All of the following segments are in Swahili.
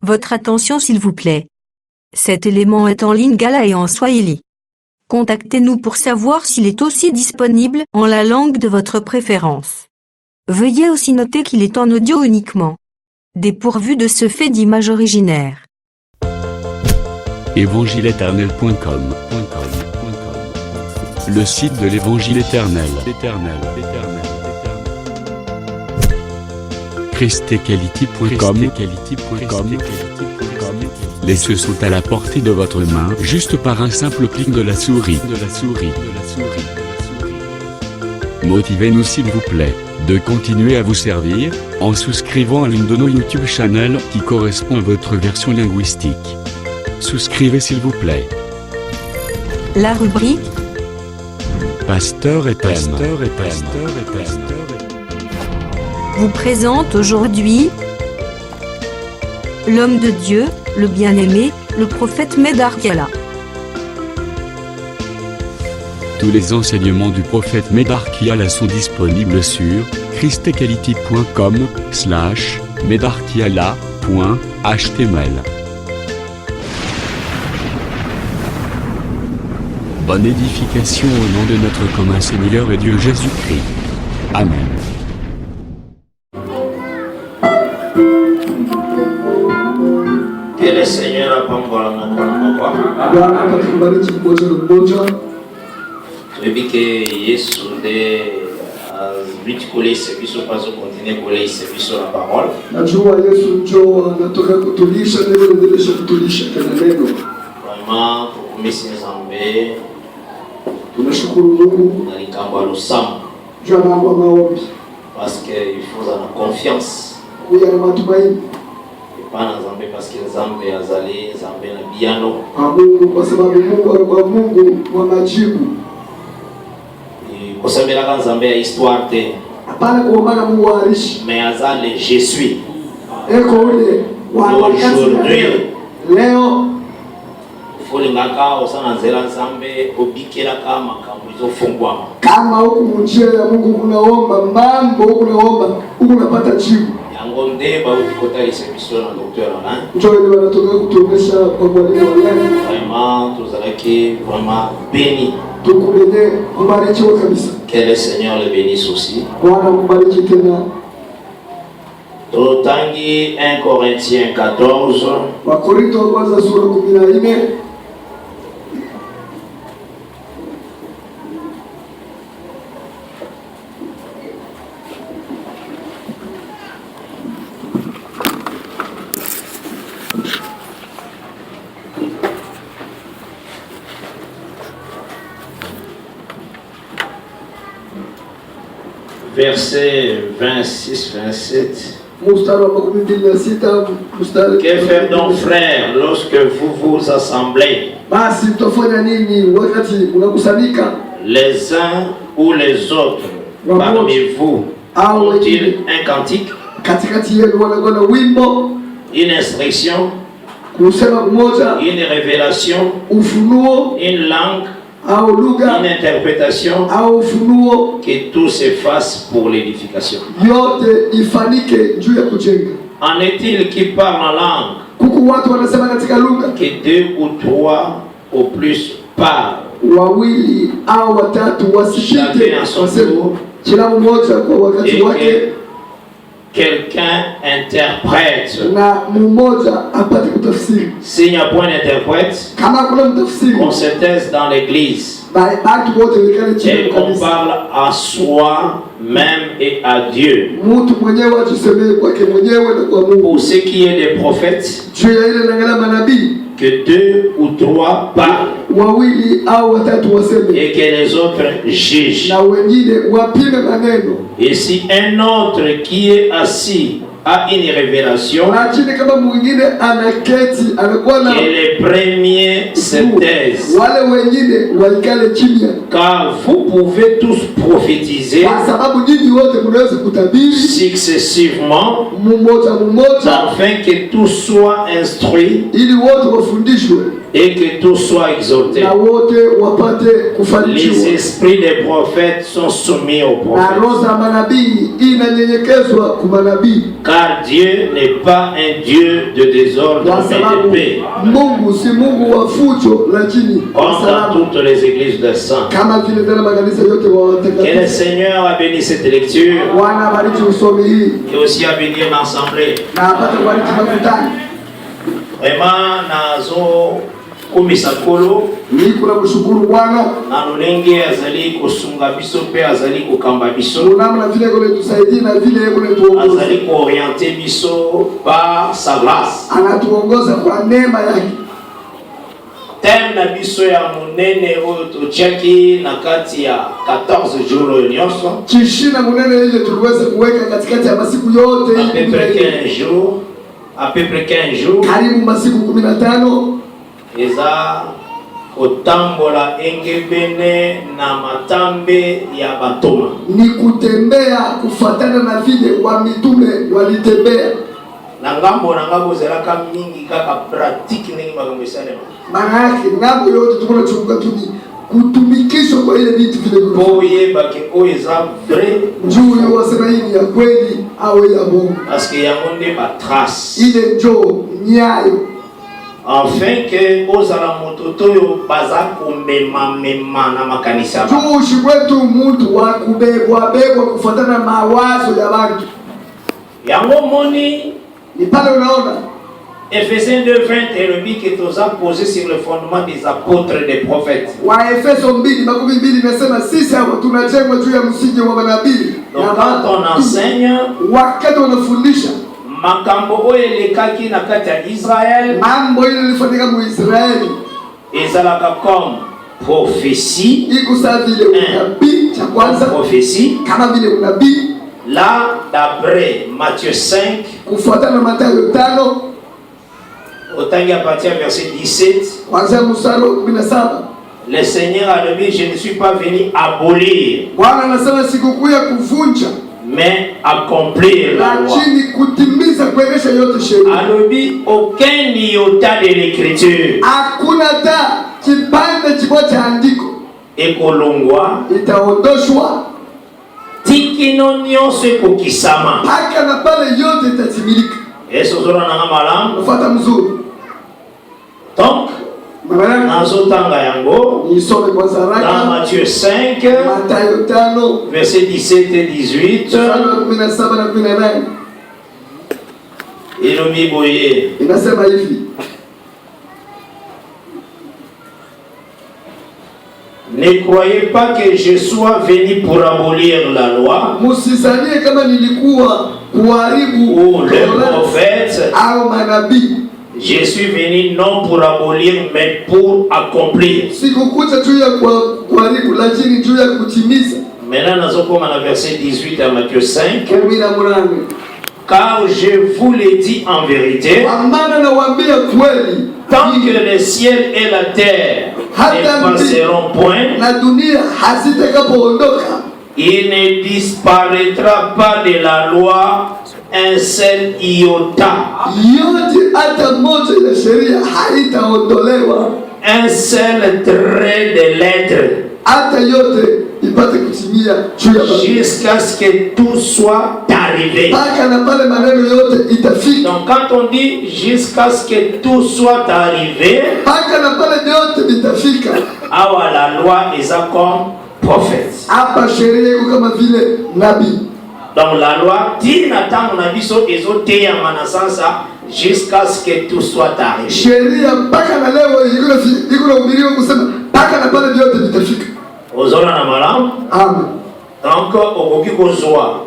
Votre attention s'il vous plaît. Cet élément est en lingala et en swahili. Contactez-nous pour savoir s'il est aussi disponible en la langue de votre préférence. Veuillez aussi noter qu'il est en audio uniquement. Dépourvu de ce fait d'image originaire. Évangileéternel.com. Le site de l'Évangile éternel. Christequality.com. Les cieux sont à la portée de votre main, juste par un simple clic de la souris. Motivez-nous s'il vous plaît, de continuer à vous servir, en souscrivant à l'une de nos YouTube channels qui correspond à votre version linguistique. Souscrivez s'il vous plaît. La rubrique Pasteur et thème. vous présente aujourd'hui l'homme de Dieu, le bien-aimé, le prophète Medar Kiala. Tous les enseignements du prophète Medar Kiala sont disponibles sur christequality.com/medarkiala.html. Bonne édification au nom de notre commun Seigneur et Dieu Jésus-Christ. Amen. Que le Seigneur apambola mokwa. Bwana atatubariki mmoja na mmoja. Tulibike Yesu de azbitikolese biso pazo continue kolese biso la parole. Najua Yesu njoo anatoka kutulisha neno, endelesha kutulisha kana neno. Vraiment tukumisi nzambe. Tunashukuru Mungu Na likambo lusam. juu mambo maombi. Parce que il faut avoir confiance. Kuya na matumaini. Pana nzambe parce que nzambe azali nzambe na biano. Mungu kwa sababu Mungu wa Mungu wa majibu. Kosembela nzambe ya histoire te. Hapana kuomba Mungu arishi. Mais azali je suis. Eko ule wa Aujourd'hui. Leo Folingaka osana nzela nzambe obikela kama makambo izofungwama. kama huku munjia ya Mungu unaomba mambo, unaomba unapata jibu. Yango nde ba ukota isebiso na docteur Alain. Njoo ndio wanatoka kutuonesha kwa mwalimu wa leo. Vraiment tuzalaki vraiment béni. Tukubenye mbarikiwe kabisa. Que le Seigneur le bénisse aussi. Bwana mbariki tena. Totangi 1 Corinthiens 14. Wakorintho wa kwanza sura 14. Verset 26-27. Mstari wa 26 mstari. Que faire donc frères lorsque vous vous assemblez, Basi mtafanya nini wakati unakusanyika? les uns ou les autres parmi vous ont-ils un cantique, Katikati yenu wanakuwa na wimbo, une instruction, kusema mmoja, une révélation, ufunuo une langue, au lugha une interprétation? au ufunuo, Que tout se fasse pour l'édification. yote ifanike juu ya kujenga. En est-il qui parle en langue? Kuku watu wanasema katika lugha, Que deux ou trois au plus parlent. wawili au watatu wasipite Chacun à son waseme, tour. kila mmoja kwa wakati Et wake, que quelqu'un interprète. na mmoja apate kutafsiri. S'il n'y a point d'interprète, Kama kuna mtafsiri, qu'on se taise dans l'église batu wote wekale chini et qu'on kabisa. parle à soi-même et à Dieu. Mtu mwenyewe ajisemee kwake mwenyewe na kwa Mungu. Pour ce qui est des prophètes, Juu ya ile nangala manabii, que deux ou trois parlent wawili au watatu waseme, et que les autres jugent. na wengine wapime maneno. Et si un autre qui est assis a une révélation, Lakini kama mwingine anaketi anakuwa na que les premiers se taisent. wale wengine waikale chini, Car vous pouvez tous prophétiser kwa sababu nyinyi wote mnaweza kutabiri successivement, mmoja mmoja, afin que tout soit instruit ili wote wafundishwe et que tout soit exalté. na wote wapate Les kufanikiwa. esprits des prophètes sont soumis aux Na roho prophètes. za manabii inanyenyekezwa kwa manabii. Car Car Dieu n'est pas un Dieu de désordre mais de paix. Comme dans toutes les églises de saints. Que le Seigneur a béni cette lecture et aussi a béni l'assemblée. Vraiment, nazo kumisa kolo nikula kushukuru Bwana na lolenge azali kusunga biso pe azali kukamba biso namna vile kule tusaidie na vile kule tuongoze azali kuorienter biso par sa grâce anatuongoza kwa neema yake. Thème na biso ya munene oyo tochaki na kati ya 14 jours nyonso kishina munene ile tuliweza kuweka katikati ya masiku yote à peu près 15 jours karibu masiku 15 eza kotambola engebene na matambe ya batoma ni kutembea kufatana na vile wa mitume walitembea na ngambo zelaka mingi kaka pratique ningi makambo esalema maana yake ngambo yote tunachunga tuni kutumikishwa kwa ile vitu vile boyeba ke oeza vrai njoo wasema hii ya kweli au ya bongo parce que yango nde ba trace ile njoo nyayo enfin que ozala mototoyo baza kumema na makanisa tushi kwetu mtu wa kubebwa kufuatana mawazo ya watu yango moni ni pale unaona Ephésiens 2:20 et le but que tu as posé sur le fondement des apôtres et des prophètes. Wa Efeso 2:12 nasema sisi hapo tunajengwa juu ya msingi wa manabii. Donc quand on enseigne, wakati unafundisha makambo oyo elekaki na kati ya Israël, mambo ile ilifanyika mu Israeli ezalaka comme prophétie, ikusa vile unabii cha kwanza prophétie kama vile unabii. Là d'après Matthieu 5 kufuatana na Mathayo 5 autant à partir du verset 17, le Seigneur a dit, je ne suis pas venu abolir, mais accomplir la loi. Alors, aucun iota de l'écriture et kolongwa tikino nyonso ekokisama est-ce que vous avez un malam? Donc, dans Matthieu 5, versets 17 et 18, il a mis boyer. Ne croyez pas que je sois venu pour abolir la loi ou le prophète. Je suis venu non pour abolir mais pour accomplir. Maintenant nous sommes à verset 18 à Matthieu 5. Car je vous l'ai dit en vérité, tant que le ciel et la terre ne passeront point, il ne disparaîtra pas de la loi un seul iota, un seul trait de lettre, jusqu'à ce que tout soit arrivé. Donc quand on dit jusqu'à ce que tout soit arrivé, alors la loi est comme prophète. Donc la loi dit n'attend mon avis sur les autres et en manassansa jusqu'à ce que tout soit arrivé. Donc au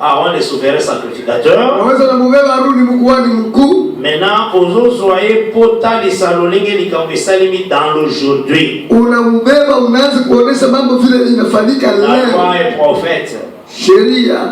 avant les souverains sacrificateurs. Maintenant aux soyez pota les salolings les cambisalimi dans l'aujourd'hui. La loi est prophète.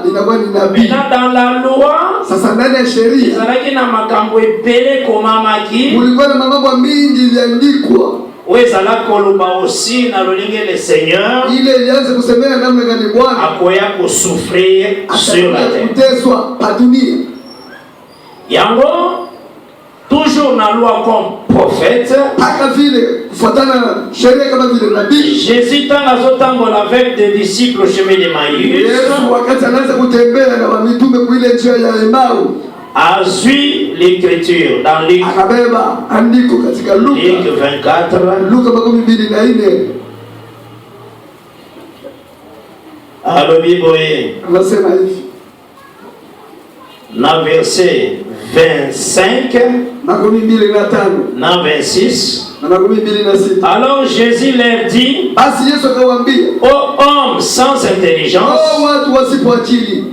Maintenant dans la loi, sasa ndani ya sheria izalaki na makambo ebele komamaki, kulikuwa na mambo mingi iliandikwa. Wezala koloba aussi na lolenge le Seigneur ile ilianza kusemea namna gani Bwana akoya kusouffrir sur la terre, kuteswa pa dunia. Yango toujours na loi comme prophète, hata vile kufuatana na sheria kama vile nabii. Jésus tangazotambola avec des disciples au chemin de Maïs, Yesu wakati anaanza kutembea na mitume kwa ile njia ya Emau, a suivi l'écriture dans Luc akabeba andiko katika Luka 24. Luka 24 anasema hivi na verset 25 na 26. Alors Jésus leur dit: ô hommes sans intelligence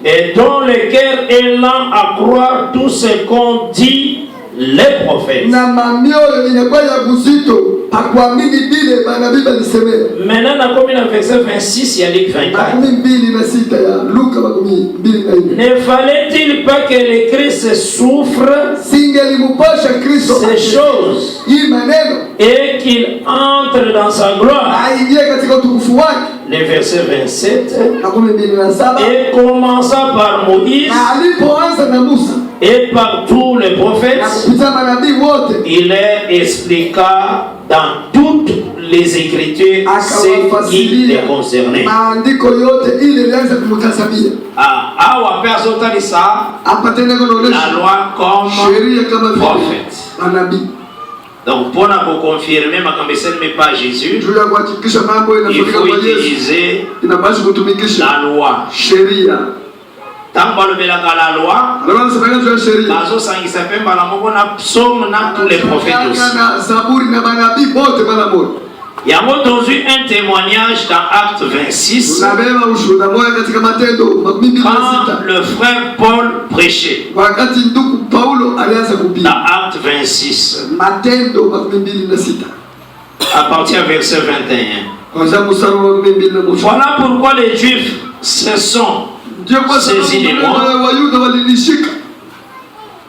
et dont le cœur est lent à croire tout ce qu'ont dit les prophètes. Maintenant, comme dans verset 26, il y a Luc 24. Ne fallait-il pas que le Christ souffre ces choses et qu'il entre dans sa gloire? Le verset 27. Et commençant par Moïse et par tous les prophètes, il leur expliqua dans toutes les Écritures ce qui les concernait. La loi comme prophète. Donc pour nous confirmer, mais pas Jésus, il faut utiliser la loi. Tant qu'on veut la loi, tous les prophètes aussi. Il y a un témoignage dans Acte 26 quand le frère Paul prêchait. Dans Acte 26 à partir du verset 21. Voilà pourquoi les Juifs se sont saisis des moi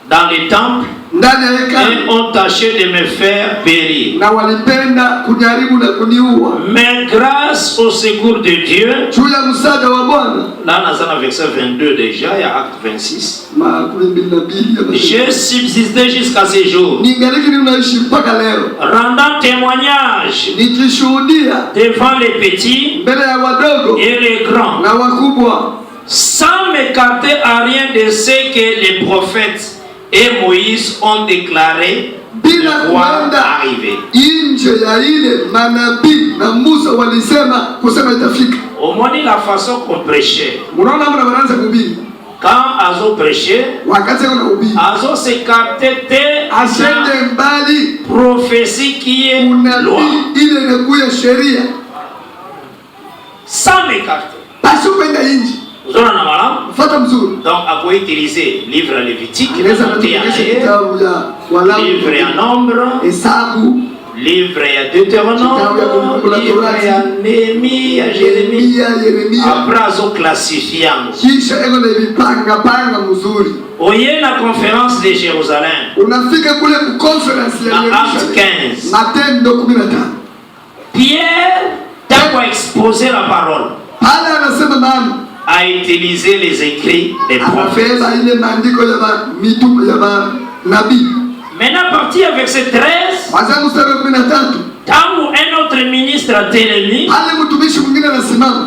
dans les temples et ont tâché de me faire périr. Mais grâce au secours de Dieu, là dans le verset 22 déjà, il y a Acte 26, j'ai subsisté jusqu'à ce jour, rendant témoignage devant les petits et les grands, sans m'écarter à rien de ce que les prophètes et Moïse ont déclaré devoir arriver. Au moins la façon qu'on prêchait. Quand Azo prêchait, Azo s'écartait de la prophétie qui est loi. Sans m'écarter. Donc, à quoi utiliser livre lévitique, livre en nombre, livre à Deutéronome, livre à Néhémie, à Jérémie. Après, à classifiant. Voyez la conférence de Jérusalem. Dans Acte 15. Pierre, tant qu'à exposer la parole, a utilisé les écrits des prophètes. Maintenant, à partir du verset 13, quand un autre ministre a télé,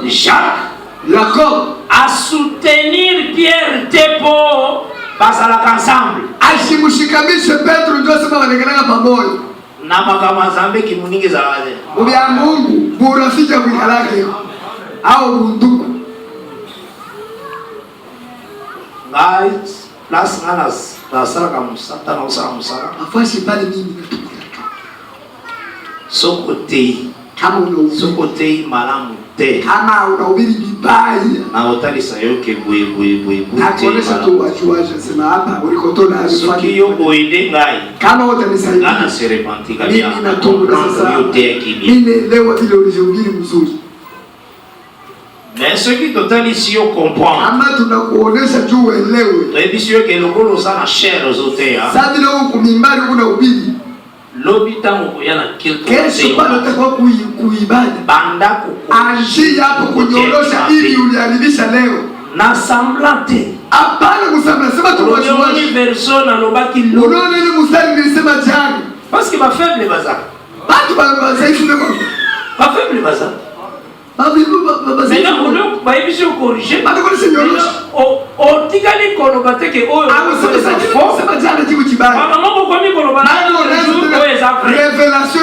Jacques, à soutenir Pierre Tepo, passe à la ensemble. Na makamazambe kimuningi zawade. Ubia Mungu burafiki kuikalake au bunduku. Guys, plus anas dasara kamusata na usara musara. Afasi pale mimi natuka. Sokotei kama una sokotei malamu te. Kama unahubiri vibaya na utalisa yoke bwe. Akolesha tu wachuaje sema hapa ulikotona alifanya. Sokio boide ngai. Kama utanisaidia. Ana serepenti kabisa. Mimi natonga sasa. Mimi leo vile ulivyohubiri mzuri. Mais ce qui total ici on comprend. Ama tunakuonesha tu uelewe. Ndio sio ke lokolo sana share zote ya. Sasa vile huko mimbari kuna ubiri. Lobita mkoyana quelque chose. Kesho nataka kuibada. Banda ku. Anji hapo kunyorosha ili uliharibisha leo. Na samblate. Hapana kusambla sema tu kwa shwari. Ni version na lobaki lo. Unaona ile mstari nilisema jana. Parce que ma faible bazar. Batu ba dhaifu ndio. Ba faible bazar. Maintenant, on va corriger. Révélation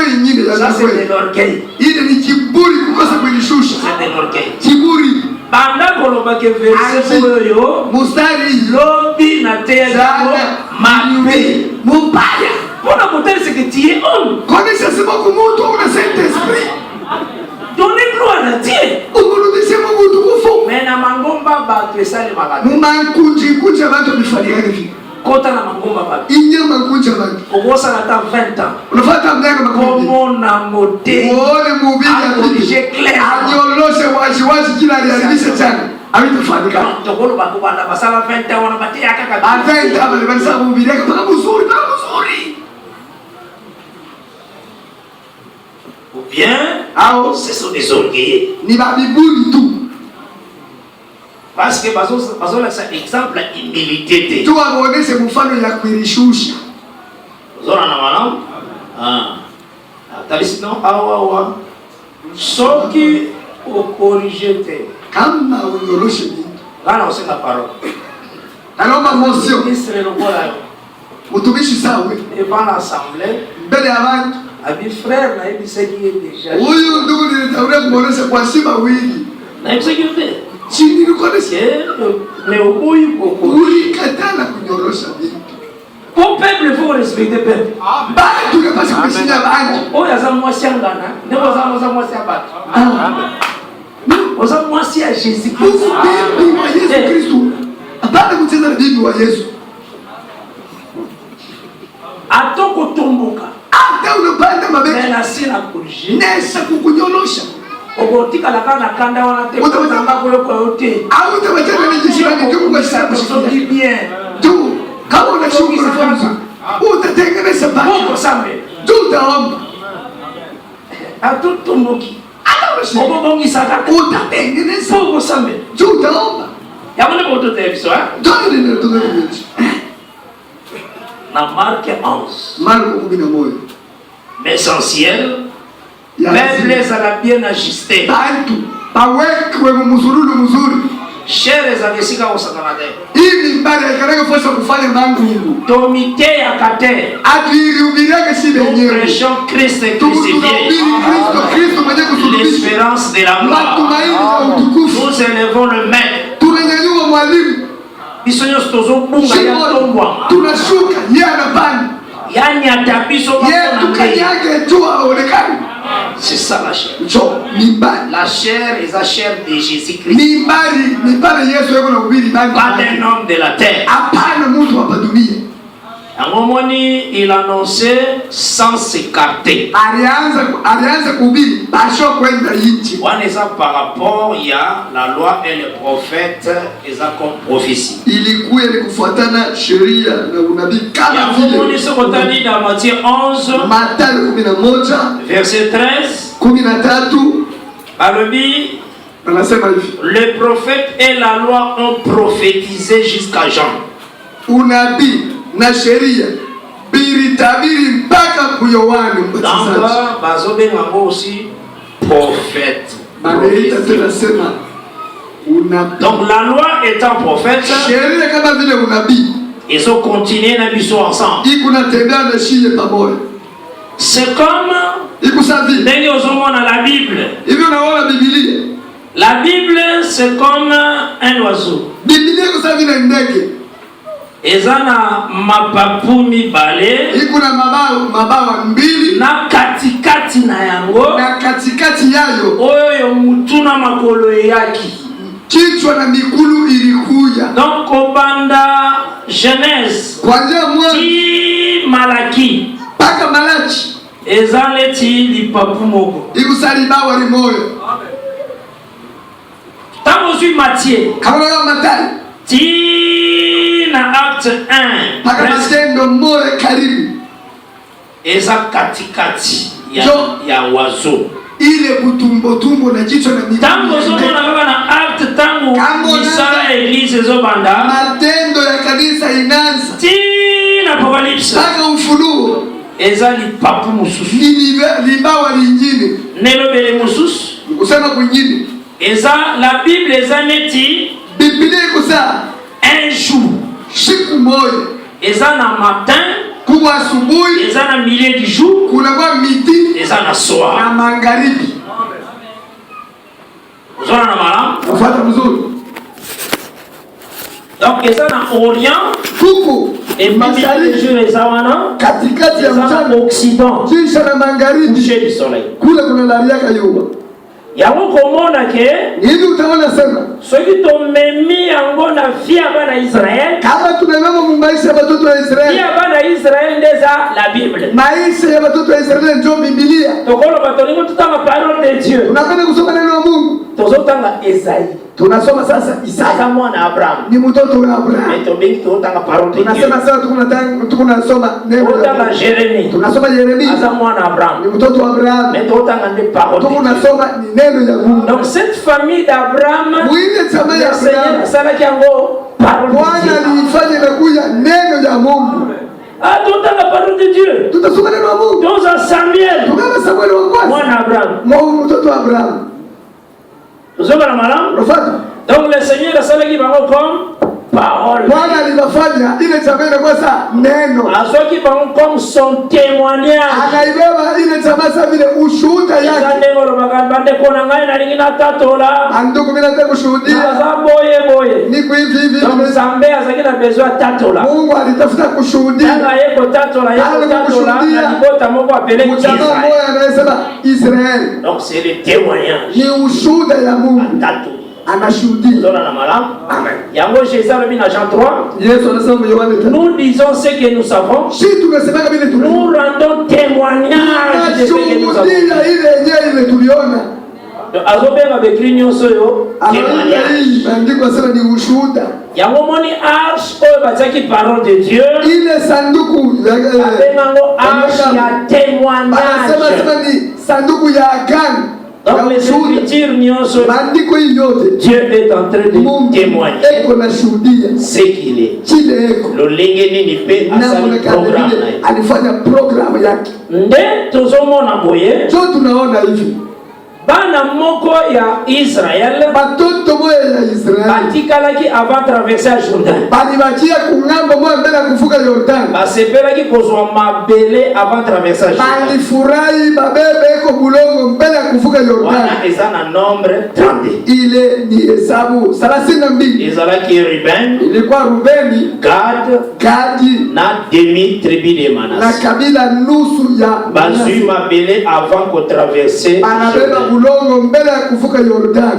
ça c'est de l'orgueil. Il est kiburi kukosa kujishusha. C'est de l'orgueil. Kiburi. Banda koloba ke verset moyo mustari lobi na teza mabe mubaya. Pour la montagne c'est que tu es homme. Connaissez ce mot comme on a Saint-Esprit. Donnez gloire à Dieu. Mais na mangomba ba twesale magana. Mumankunji kunja bantu bifalia hivi. Kota na mangomba ba. Inyama kunja bantu. Ogosa na ta 20 ans. Unafata mnyaga makombi. Komo na mote. Muone mubili je clair. Anyoloshe wazi kila aliharibisha chana. Havitafanyika. Tokolo bakubanda basala 20 ans wanapatia kaka. 20 ans bali basa mubili yake mpaka mzuri. Ou bien, ce sont des orgueilleux. Ni babibuli tout. Parce que bazo la exemple humilité. Tu vas voir c'est mfano ya kuirishusha. Zona na manam. Talisino awa. Soki o corriger te. Kama uyoroshe vitu. Kana usema parole. Naomba motion. Israel lokola. Mutumishi sawe. Devant l'assemblée. Mbele ya watu. Abi frère na hivi sasa déjà. Huyu ndugu nilitauria kumuonesha kwa shima wili. Na hivi sasa chini nilikuonesha. Mais huyu koko. Ulikatala kunyorosha vitu. Pour peuple faut respecter peuple. Bali tunapaswa kuheshimia watu. Oya za mwasi ngana. Ndipo za mwasi abatu. Oza mwasi ya Jésus Christ. Bibi wa Yesu Kristo. Hapana kucheza na bibi wa Yesu. Atoko tumbuka. Hata unapanda mabeki na sina kurji nesa kukunyorosha ogotika la kana kanda wana te kutamba kule kwa yote au utabatana ni jishirani tu kwa sababu sio bien tu kama unashuku kufanya utatengeneza baki kwa sababu tu utaomba atutumbuki obo bongi saka utatengeneza kwa sababu tu utaomba yamone boto television ndio ndio na Marc 11 Marko 11 l'essentiel meubles à la bien ajustés bantu pawekwe mzurulu mzuri shere za kesika usakanade hivi mbele karanga fosha kufanya mangu tomite ya kate adihubiriake shida yenyewe pression Christ crucifié Kristo mwenye kusulubishwa l'espérance de la matumaini ya utukufu nous élevons le maître tunanyanyua mwalimu bisonyo stozobunga ya tombwa tunashuka yeye anapanda yani atabiso yeye tukanyage tu aonekane. C'est ça la chair. La chair est la chair de Jésus-Christ. Pas d'un homme de la terre. À un moment donné, il annonçait sans s'écarter. Par rapport, il y a la loi et les prophètes, ils ont comme prophétie. Il y a un moment donné, ce qu'on a dit dans Matthieu 11, verset 13. Les prophètes et la loi ont prophétisé jusqu'à Jean. Na sheria biritabiri mpaka kuyohana mbatizaji. Bazobenga aussi prophète. Bameita tunasema unabii. Donc la loi étant prophète, sheria kama vile unabii. Ils ont continué na biso ensemble. Ikunatembea na shie pamoja. C'est comme ikusavi. Ndenge ozomona la Bible. Hivi unaona Biblia? La Bible c'est comme un oiseau. Biblia ikusavi na ndege. Ezana mapapu mibale ikuna mabawa mbili na katikati na yango na katikati yayo oyo mutuna makolo yaki kichwa na mikulu ilikuya. Donc obanda Genèse kuanzia mwanzo Malaki mpaka Malaki ezaleti lipapu moko ikusalibawa limoyo. Tango zui Matthieu kama Mathayo Tina acte 1 mpaka Matendo moja karibu eza katikati ya wazo ile kutumbo na jicho na miguu. Tango zomona baba na acte tango misala église zobanda matendo ya kanisa inaanza Tina Apocalypse mpaka Ufunuo eza lipapu mususu libawa lingine nelobele mususu kusema kwingine Et ça, la Bible les a dit un jour. Et ça, dans matin. Et ça, dans milieu du jour. Et ça, dans soir. Vous avez un malin? Donc, et ça, dans Orient. Et mashariki katikati ya mchana Occident kisha na magharibi kule kuna lariaka yuba yango komona ke hivi utaona sema soki tomemi yango na fia bana Israel kama tumebeba maisha ya watoto wa Israel fia bana Israel ndeza la Bible maisha ya watoto wa Israel ndio Biblia tokolo batoningo tutanga parole de Dieu tunapenda kusoma neno la Mungu tozotanga Isaia tunasoma sasa Isaya mwana Abraham ni mtoto wa Abraham etombengi tunatanga parole de Dieu tunasema sasa tunasoma neno la Yeremia tunasoma Yeremia asa mwana Abraham ni mtoto wa Abraham tunatanga ndio parole tunasoma ni neno ya Mungu. Donc cette famille d'Abraham mwile chama ya Abraham sana kiango parole Bwana alifanya na kuja neno ya Mungu. Ah, tunataka parole de Dieu. Tutasoma neno la Mungu. Dans Samuel. Tunasoma Samuel wa kwanza. Mwana Abraham. Mtoto wa Abraham. Tunasoma na malam. Rafata. Donc le Seigneur a salé bango comme parole. Bwana alifanya ile chama na kwa sa neno. Asoki bango comme son témoignage. Anaibeba ile chama sa vile ushuhuda yake. Ndio ndio magambande kona ngai na lingina tatola. Anduku mimi nataka kushuhudia. Sasa boye. Niko hivi. Donc Zambe azakina besoin tatola. Mungu alitafuta kushuhudia. Anga yeko tatola. Na libota moko apeleke Israel. Mtama moja anasema Israel. Donc c'est le témoignage. Ni ushuhuda ya Mungu. Tatola. Anashuhudia. Amen. Yango Jésus le dans Jean 3. Nous disons ce que nous savons. Nous rendons témoignage de ce que nous avons. Azobega avec l'union soyo témoignage. Yango moni arche oyo bataki parole de Dieu. Ile sanduku abengango arche ya témoignage. Sanduku ya agano. Donc les Écritures Dieu est en train de témoigner ce qu'il est. Le lingeni ni pe asali programme yake. Nde tozomona boye. Jo tunaona hivi. Bana moko ya Israël batoto moya ya Israël batikalaki avant traverser Jordan balibakia kungambo moya mbele kuvuka Jordan basepelaki kozwa mabele avant traverser Jordan balifurahi babebe eko bulongo mbele kuvuka Jordan wana ezana nombre 30 ile ni hesabu 32 ezalaki Ruben ilikuwa Rubeni Gadi na demi tribu de Manasse na kabila nusu ya bazui mabele avant ko traverser Bulongo mbele ya kuvuka Jordan.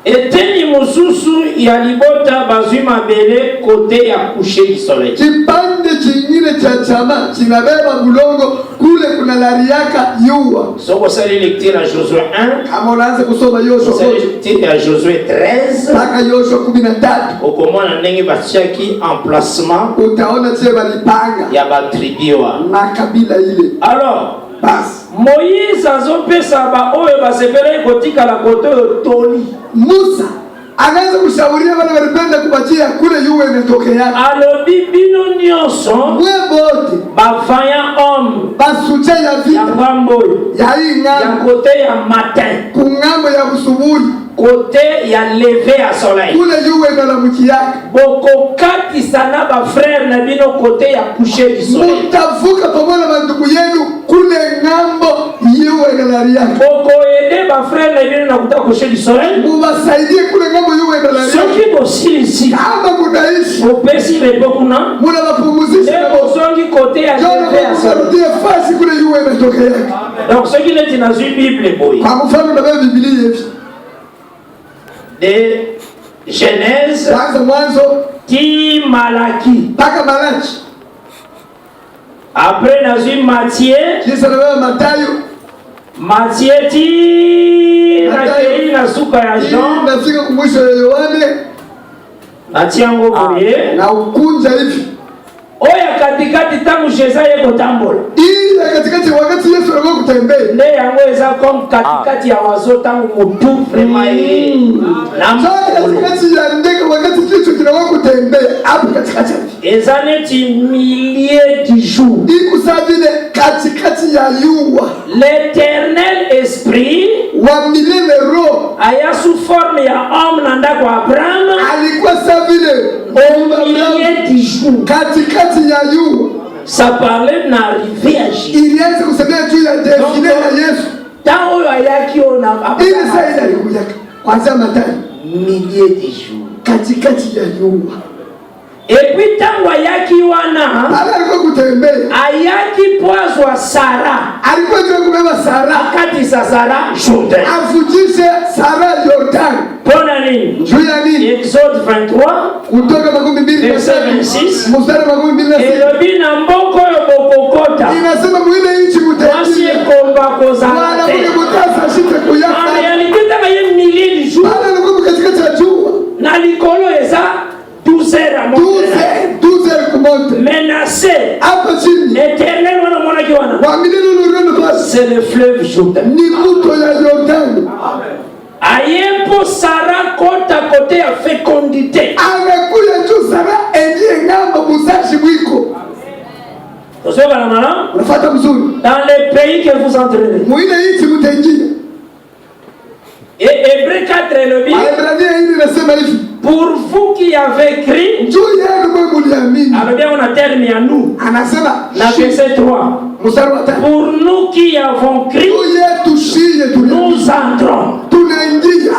Eteni mususu ya libota bazui mabele kote ya coucher du soleil. Kipande kingine cha chama kinabeba bulongo kule kuna lariaka yua. Soko sali lecture à Josué 1. Kama unaanza kusoma Yoshua. Sali lecture à Josué 13. Mpaka Yoshua 13. Ukomona ndenge batiaki emplacement. Utaona tse balipanga ya batribiwa na kabila ile. Alors bas Moïse azopesa ba oyo basepele kotika la koto toli. Musa anaanza kushauria wale walipenda kubatia kule yuwe imetokea. Alobi bino nyonso webote bafanya homme basuche ya vita ya ngambo ya inga ya kote ya matin kungambo ya usubuhi côté ya lever à soleil kule yuwe na la mukia boko kati sana ba frère na bino côté ya coucher du soleil mtavuka pamoja na ndugu yenu kule ngambo yuwe na la ria boko ede ba frère na bino na kuta coucher du soleil mubasaidie kule ngambo yuwe na la ria soki bosili kama mnaishi opesi lebo kuna muna bapumuzisha lebo songi côté ya lever à soleil fasi kule yuwe imetokea donc ce qui est dans une Bible boy kwa mfano na Biblia hivi de Genèse qui Malaki. Après dans une Matthieu ti na suka ya Jean nafika kumwisho ya Yohane atiango boye na ukunja hivi oya katikati tangu Yesu yeko tambola ile katikati wakati Yesu alikuwa kutembea ndio yango eza comme katikati ya wazo tangu mutu vraiment na katikati ya ndege wakati Yesu alikuwa kutembea hapo katikati eza neti milieu du jour ikusabile katikati ya yuwa l'Éternel esprit wa milele roho aya sous forme ya homme na ndako Abraham alikuwa sawa vile katikati ya jua. Ça parlait d'une arrivée à Jésus. Ilianza kusemea juu ya destiny ya Yesu. Tango ayaki ona ile sasa ilikuja kwanza Mathayo milliers de jours katikati ya jua. Et puis tango ayaki wana alikuwa kutembea ayaki poazwa Sara alikuwa kubeba Sara akati sa Sara Jordan afujishe Sara Jordan pona nini juu ya nini? Exode 23 kutoka 22 mstari wa 26 elobina mboko yo bokokota inasema mwile nchi wasi komba kozana wala mutasa shite kuyaka alipita kaye milioni jours wala alikuwa katikati ya jua na likolo eza 12 heures kumonte menacé hapa chini éternel wana mwana kiwana wa milele nuru basi c'est le fleuve Jourdain ni mto ya Jordan. Ayempo Sara kota kote ya fécondité amekuja tu Sara engie ngamba busashi mwiko tosoba na mala unafuata mzuri dans les pays que vous entraînez mwile nchi mtengia. Et Hébreux 4 le dit Waebrania hili nasema hivi pour vous qui avez cru juu yenu mwe muliamini. alors bien on a terme à nous Anasema la verset 3 mstari wa 3 pour nous qui avons cru juu yetu shie nous entrons tunaingia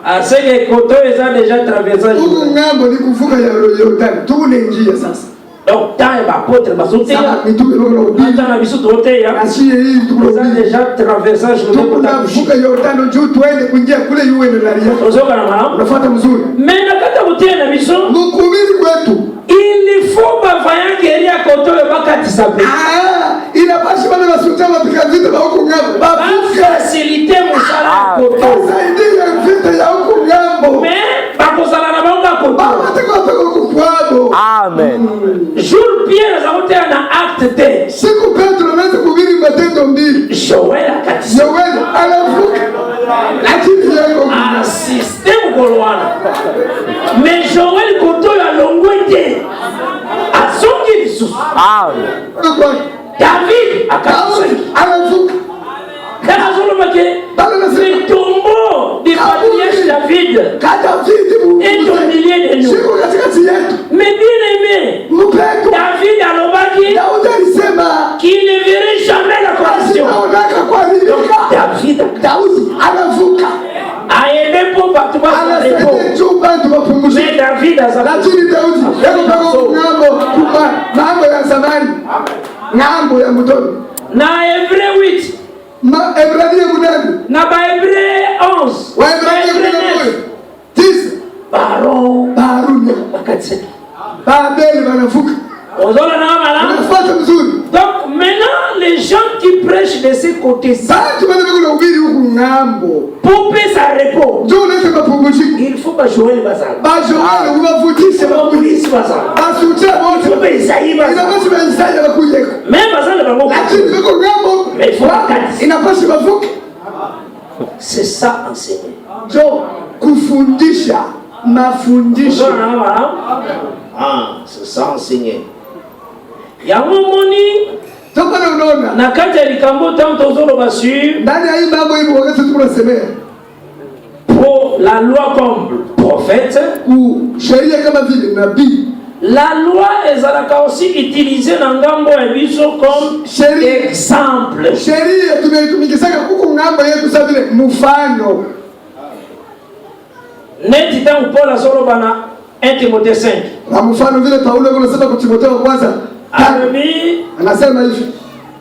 à ce que koto eza déjà traversé huko ngambo ni kuvuka ya Jordan tunaingia sasa. donc tant et apôtre basote Sasa mitume roho ubiri dans la biso tote ya na shie hii eza déjà traversé tunavuka Jordan juu tuende kuingia kule yuwe na laria. tosoba na mala Unafuata mzuri mais nakata kutia na biso mukubiri kwetu il faut bavaya keria koto bakatisa pe inapasha bana basuta bapika vita ba huko ngambo facilité musala koto saidia vita ya huko ngambo mais bakozala na bango koto batako peko kukwabo. Amen. jour Pierre zakote na acte 2 siku Petro anaanza kuhubiri Matendo 2 Joël akatisa Yoel anavuka lakini yako assisté mkolwana mais Joël koto ya longwete asongi bisu Amen. David akatisa anavuka kana zolomake le tombeau de patriarche David kata viti est au milieu de nous siku katikati yetu. mais bien aimé Mpendo David alobaki Daudi alisema qu'il ne verrait jamais la corruption anaonaka kwa nini Daudi anavuka aende po batu anasaidia barepo juu bantu wapumzike. mais David azala Lakini Daudi yako pako ngambo kupa mambo ya zamani ngambo ya mtoto na Hébreux 8 Ebrania munani na ba Hébreux 11 Waebrania munani 10 Baruni bakatisa Babeli wanavuka ozola na mala unafuata mzuri. donc maintenant les gens qui prêchent de ce côté ça Bantu bana kuna ubiri huku ngambo pour paix sa repos njoo unaweza mapumziko il faut pas jouer bazala bajoana ubavutishe polisi bazala basucha wote pour Isaïe bazala inapaswa baisaya bakujeko même bazala bango lakini biko ngambo mais il faut bakati inapaswa bavuke. c'est ça enseigner Jo kufundisha mafundisho ozola na mala c'est ça enseigner yango moni tokana unaona na kati ya likambo tanto ozoloba sur ndani ya hii mambo hivi wakati tunasemea pour la loi comme prophète ku sheria kama vile nabii. la loi ezalaka aussi utilisée na ngambo ya biso comme exemple Sheria tumeitumikisaka huko ngambo yetu sawa vile mfano. neti tangu Paul azoloba na 1 Timothée 5 Na mfano vile Paulo anasema kwa Timotheo kwanza alobi anasema hivi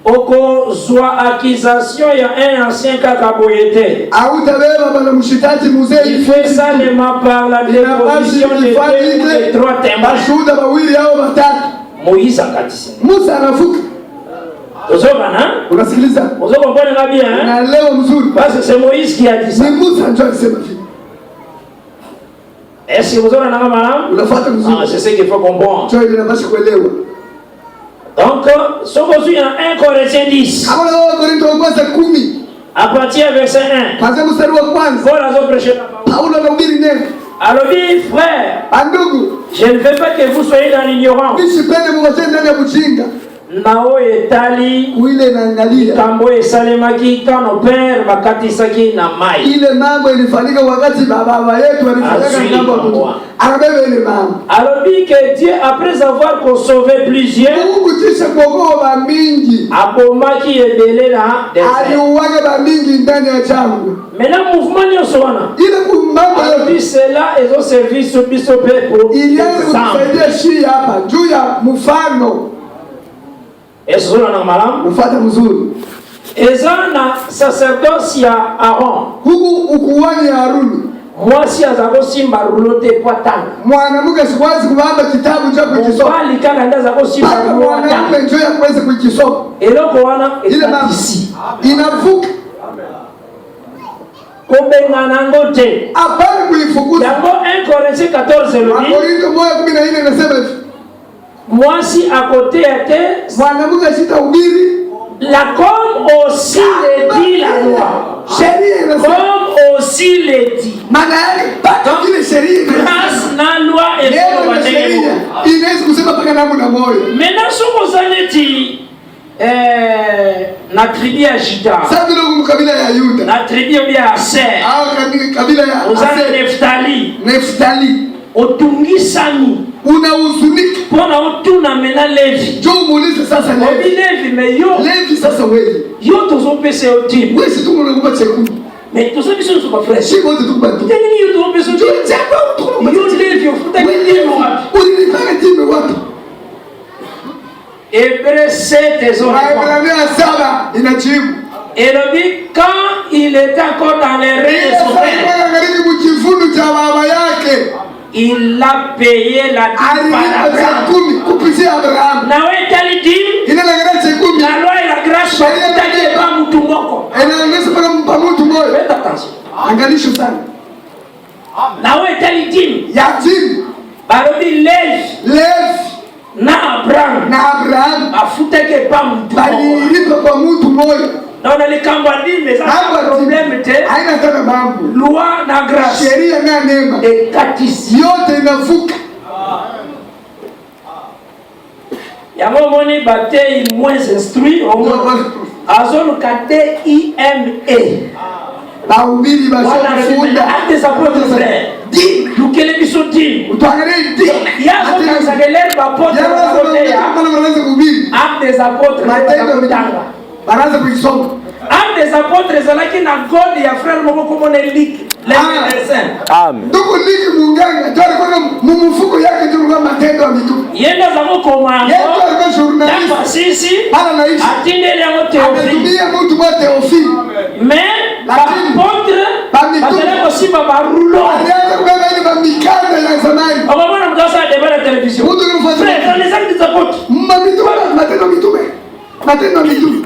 okozwa accusation ya un ancien kaka boye te hautabeba bana mshitaji mzee il fait ça nema par la déposition de 2 ou de 3 témoins bashuhuda wawili au watatu. Moïse akatisi Musa anavuka ozobana unasikiliza ozokompone nga bien hein na leo mzuri parce que c'est Moïse qui a dit ça ni Musa ndio alisema hivi. est-ce que vous avez un malam Unafuata mzuri c'est ce qu'il faut comprendre ndio ile inapaswa kuelewa. donc ce qu'on suit en 1 Corinthiens 10 Kama leo Korinto wa kwanza 10 à partir verset 1 kwanza mstari wa kwanza Paul a prêché Paulo anahubiri neno. alors dit frère Andugu je ne veux pas que vous soyez dans l'ignorance nisipende mwachane ndani ya mjinga nao etali kuile naangalia kambo esalemaki kano père bakatisaki na mai. Ile mambo ilifanyika wakati baba yetu walifanya mambo. Anabeba ile mambo. Alors que Dieu après avoir sauvé plusieurs, Mungu tisha kuokoa ba mingi. Abomaki ebele na aliuaga ba mingi ndani ya jangwa. Maintenant mouvement nyoso wana. Ile mambo ya cela ezo service biso pepo. Ilianza kusaidia shi hapa juu ya mfano. Ezo na malamu mfano mzuri. Ezana sacerdoce ya Aaron. Huku ukuwani ya Haruni. Mwasi azako simba rulote kwa tanga. Mwanamke siwezi kubamba kitabu cha kukisoma. Bali kana ndaza ko simba rulote. Mwanamke njoo ya kuweza kukisoma. Eloko wana ile mabisi inavuka. Kobengana ngote. Hapana kuifukuza. Yango 1 Corinthiens 14 le dit. Korinto 1:14 inasema hivi. Mwasi à côté était mwanamke sitahubiri. La comme aussi le dit la loi. Comme aussi le dit. Maana yake paka vile sheria grâce na loi et sheria inaweza kusema paka namu na moyo. Maintenant soko zaneti na tribu ya Juda. Sasa ndio mkabila ya Yuda. Na tribu ya Aser. Kabila ya Aser. Neftali. Otungisani. Unahuzunika. Pona otuna mena Levi. Jo muulize sasa Levi. Obi Levi me yo. Levi sasa wewe. Yo tozo pese oti. Wewe si tumo nakupa chekuni. Mais tozo biso nso ba frère. Si wote tukubatu. Teni yo tozo pese oti. Yo Levi ofuta kitimo wapi? Ulifanya timu wapi? Hébreux 7 Waebrania 7 inajibu. Et le dit quand il était encore dans les reins de son père, il a payé la dîme par Abraham. Na wetali dîme, la loi et la grâce sont taillées par Mutumoko. Faites attention. Na wetali dîme, barobi Levi, na Abraham, afuteke pa Mutumoko. Dans les Cambodgiens, mais ça le problème était loi na grâce. Et katisi yote inavuka. Yamo moni bataille moins instruit au moins. Azol kate IME. Bahubiri bashofunda. Acte sa propre frère. Dit tukele biso dit. Utangale dit. Yazo kansageler ba pote ba pote ya. Acte des apôtres matendo baraza kuisoma. Acte des apôtres ezalaki na God ya frère moko komona lik. Amen. Ndugu liki munganga ndio alikuwa mumufuko yake ndio kwa matendo ya mitume. Yenda zako komando. Yeye alikuwa journalist. Kwa sisi bana naishi. Atindele yango Théophile. Ametumia mtu kwa Théophile. Mais l'apôtre batele ko simba ba rouleau. Alianza kubeba ile mamikanda ya zamani. Obama mtasa débat la télévision. Frère, dans les actes des apôtres. Mamitume matendo ya mitume. Matendo ya mitume.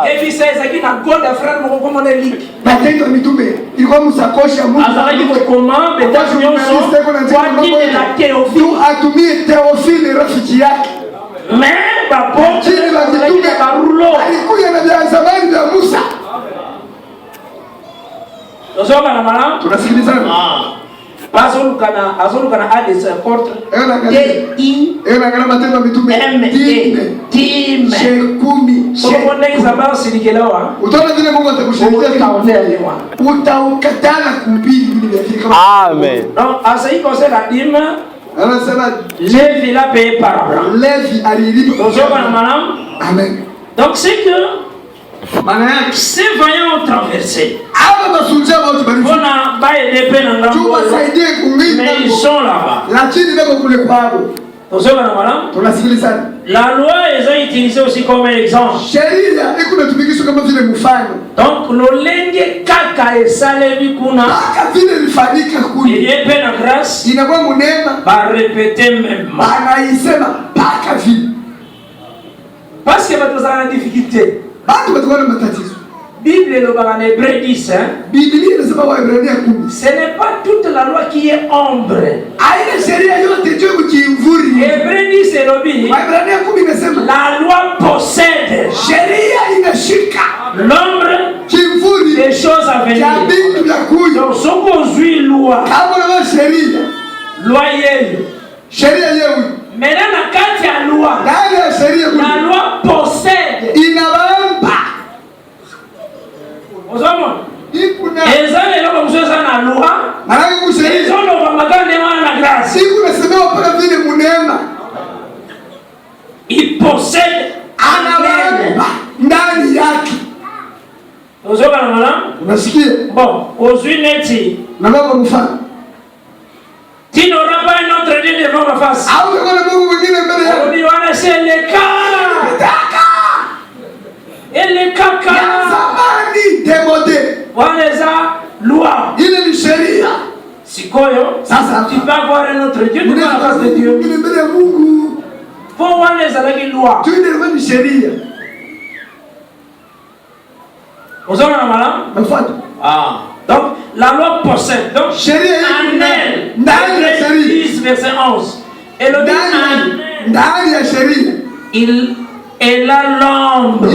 Ebi sasa kina God ya frère moko komona lik. Matendo ya mitume ilikuwa msakoshi ya Mungu. Azalaki ko comment betaji nyonso kwa kile la Théophile. Atumie Théophile rafiki yake. Mais bapotre ba rouleau. Alikuja na vya zamani vya Musa. Nozoma na malam tunasikilizana. Azolukana a des apôtres. Ngana matendo ya mitume. Time. Shekumi. Shekumi zabao silikelewa. Utaona vile Mungu atakushikia. Utaukatana kuhubiri vile vya Amen. Donc à ce qui concerne la dîme, anasema Lévi l'a payé par Abraham. Lévi alilipa. Nozoma na malam. Amen. Donc c'est que ces vaillants ont traversé. Mais ils sont là-bas. La loi les a utilisés aussi comme exemple. Donc l'olenge kaka esalebi kuna. Il est plein de grâce. Va répéter même. Parce que vous avez une difficulté. Bible le en Hébreu 10, hein? Ce n'est pas toute la loi qui est ombre. Hébreu 10 c'est la loi possède l'ombre des choses à venir. Donc ce qu'on suit loi. Loi Maintenant la carte ya loi. Ndani ya sheria la loi possède. Inabamba. Ozomona? Ikuna. Ezale loko mshoza na loi. Maana kusheria. Ezono bamagane wana na grâce. Ikuna sema paka vile munema. Il possède anabamba ndani yake. Ozomona mwana? Unasikia? Bon, ozui neti. Na baba mfano. Tu n'auras pas un autre Dieu devant ma face. Au utakuwa Mungu mwingine mbele yako. Oni wana c'est le cas. Et le kaka. Ya zamani demode. Wana za loi. Ile ni sheria. Sikoyo. Sasa tu peux avoir un autre Dieu devant la face de Dieu. Ile mbele ya Mungu. Pour wana za la loi. Tu ni sheria. Ozona na mala? Mfuata. Ah. Donc, la loi possède. Donc, en elle, 10, verset 11. Et le dit il a l'ombre.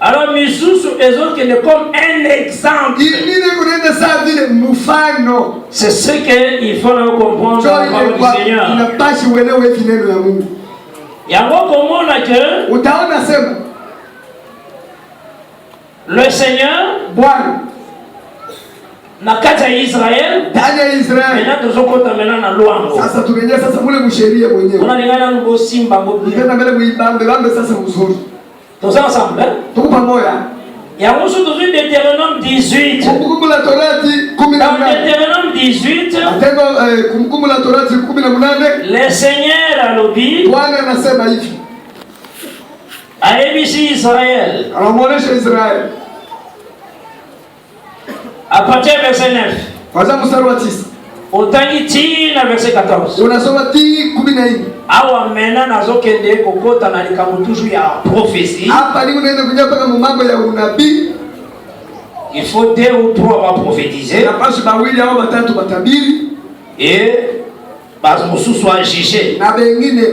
Alors, Misusu et autres qui est comme un exemple. C'est ce qu'il faut comprendre dans la parole du Seigneur. Il y a un comment que le Seigneur, na kati ya Israel, maintenant tuzokota maintenant na lwango. Sasa tunaingia sasa mule msheria mwenyewe. Unalingana ngo simba ngo bi. Ndio mbele muibambe bambe sasa mzuri. Tuko ensemble, hein? Tuko pamoja. Ya mwisho tuzui Deutéronome 18. Kumbukumbu la Torati 18. Dans Deutéronome 18, Matendo kumbukumbu la Torati 18. Le Seigneur alobi. Bwana anasema hivi. Aebisi Israël. Anamuonesha Israeli. À partir du verset 9. Kwanza mstari wa 9. Otangi tina verset 14. Unasoma ti 14. Awa mena nazokende kokota na likambo toujours ya prophétie. Hapa ni unaenda kuja paka mambo ya unabii. Il faut 2 ou 3 va prophétiser. Na basi bawili au batatu batabiri. Et basi mususu ajije. Na bengine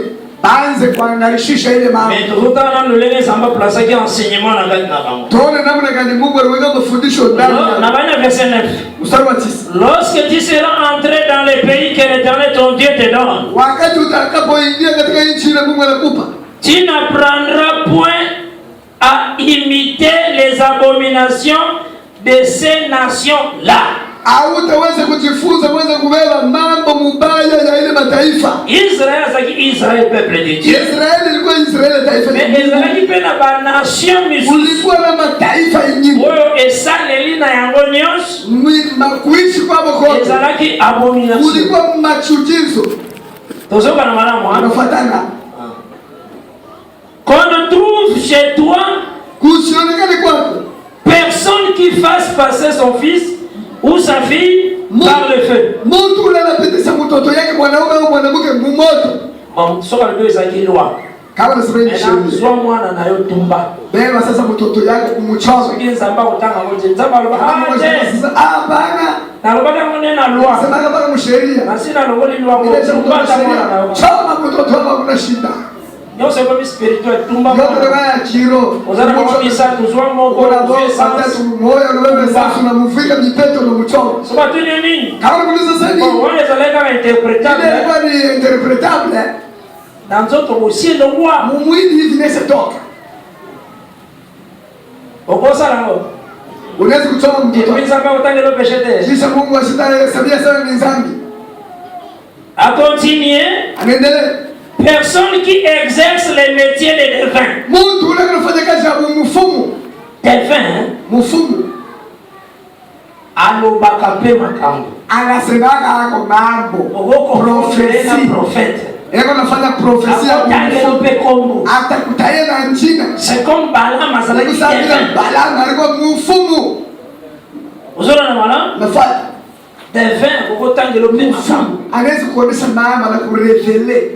banze kuangalishisha ile mambo. Mais tuzotana lolele samba place qui enseignement na ngati na bango. Tuone namna gani Mungu aliweka mafundisho ndani. Na bana verset 9. Mstari wa 9. Lorsque tu seras entré dans le pays que l'Éternel ton Dieu te donne. Wakati utakapoingia katika nchi ile Mungu anakupa. Tu n'apprendras point à imiter les abominations de ces nations-là. Hautaweza kujifunza uweze kubeba mambo mubaya ya ile mataifa. Israël c'est Israël peuple de Dieu. Israeli ilikuwa Israeli taifa. Mais Israël qui na ba nation musulmane. Ulikuwa na mataifa nyingi. Oyo esaleli na yango nyos. Kuishi kwa boko. Ezalaki abomination. Ulikuwa machukizo. Tozoka na malamu hapo. Unafuatana. Qu'on trouve chez toi kusionekane kwako personne qui fasse passer son fils ou sa fille par le feu. Mtu ule anapitisha mtoto yake mwanaume au mwanamke mmoto. Bon, soka ndio zaki loi. Kama nasema hivi sheria. Sio mwana na yo tumba. Beba sasa mtoto yake kumchoma. Sikiliza samba utanga ngoje. Samba lo bana. Na lo bana ngone na loi. Sema kama msheria. Na sina lo ngone loi kwa tumba mwana na yo. Choma mtoto wako kuna shida. Yo c'est comme spirituel tumba. Yo tuna chiro. Ozana kwa bisa tuzwa mongo. Kuna sasa moyo na wewe sasa unamfika mipeto na mchoma. Sema tu nini? Kama kuuliza sasa nini? Bon, wale zaleka interpretable. Ni interpretable. Na nzoto aussi le roi mwili hivi nese toka. Okosa lango. Unaweza kuchoma mtoto. Kwanza kama utangelo peshete. Kisha Mungu asitabia sana ni dhambi. A continuer. Anaendelea. Personne qui exerce le métier de devin. Mtu ule anafanya kazi ya mfumu. Devin, mfumu. Alobaka pe makambo. Anasemaka hako mambo. Prophète. Eko nafanya profesia kumfumu. Atakutaye na njina. C'est comme Balaam azalaki devin. Balaam alikuwa mfumu. Uzora na mala? Nafata. Devin ukotangelo pe makambo. Anaweza kuonesha maana na kurevele.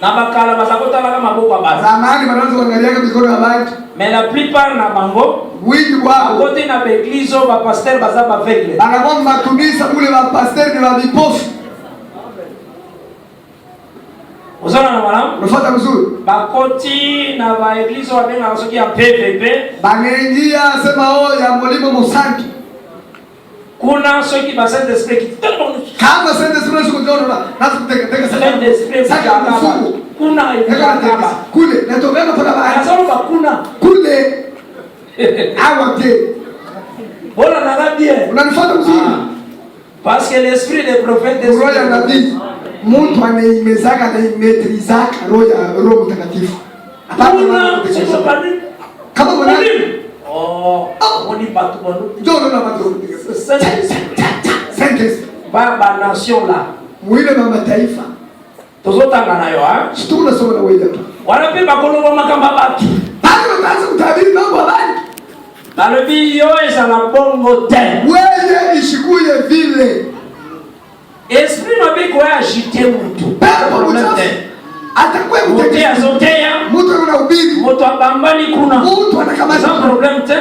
Na bakala basakota la maboko abaza. Zamani wanaanza kuangalia mikono ya watu. Mais la plupart na bango wingi wao kote na beglizo ba pasteur baza ba vegle. Anakuwa matunisa kule ba pasteur ni ba vipofu. Uzana na mwana? Unafuata mzuri. Bakoti na ba eglizo wabenga wasoki ya PVP. Bangengia sema ya molimo Mosangi. Kuna ceux qui passent d'esprit qui kama Saint-Esprit sikuona na tukuteka sasa mfuko kuna kule natoka mpaka baada sasa kuna kule awake bona na bien unanifuata mzuri parce que l'esprit des prophètes roho ya nabii mtu anaimezaka na imetrizaka roho mtakatifu hapana kama bwana on dit pas tout bon ndio na watu baba nation là mwile mama taifa tozotanga nayo situna soma na wewe wanape bakolo makamba batu bado utaanza kutabiri mambo habari balobi yo ezala bongo te wewe ishikuye vile esprit mabe kwa agiter mutu pepo mchafu atakuwa kutetea zotea mtu anahubiri mtu abambani kuna mtu anakamata problem te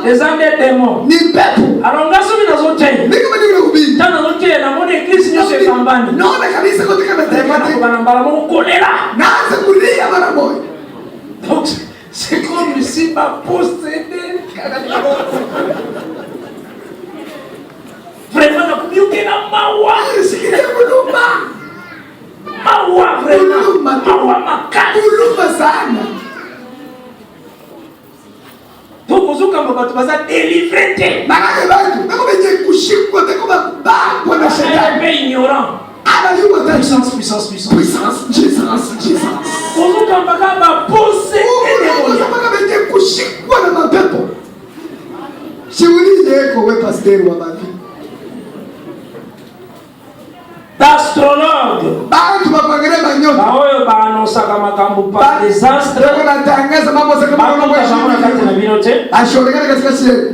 les ande demo ni pepo alongaso mina zotea niko mimi unahubiri tana zotea na mone eglise nyo se kambani no na kanisa kote kama taifa bana mbala mo kolera naanza kulia mara moja donc c'est comme si ma possédé vraiment na kubiuke na mawa sikia kuluma mawa vraiment mawa makali kuluma sana donc uzuka mbatu baza délivré te bana batu bako benye kushikwa bako babwa na shetani pe ignorant anayuma puissance uzuka mbaka ba possédé mpaka benye kushikwa na mapepo shiulize eko we pasteur wa mavi d'astrologue bantu bapangere manyota baoyo baanonsaka makambo pa désastre wanatangaza mambo za kama na bino te ashonekana katika shule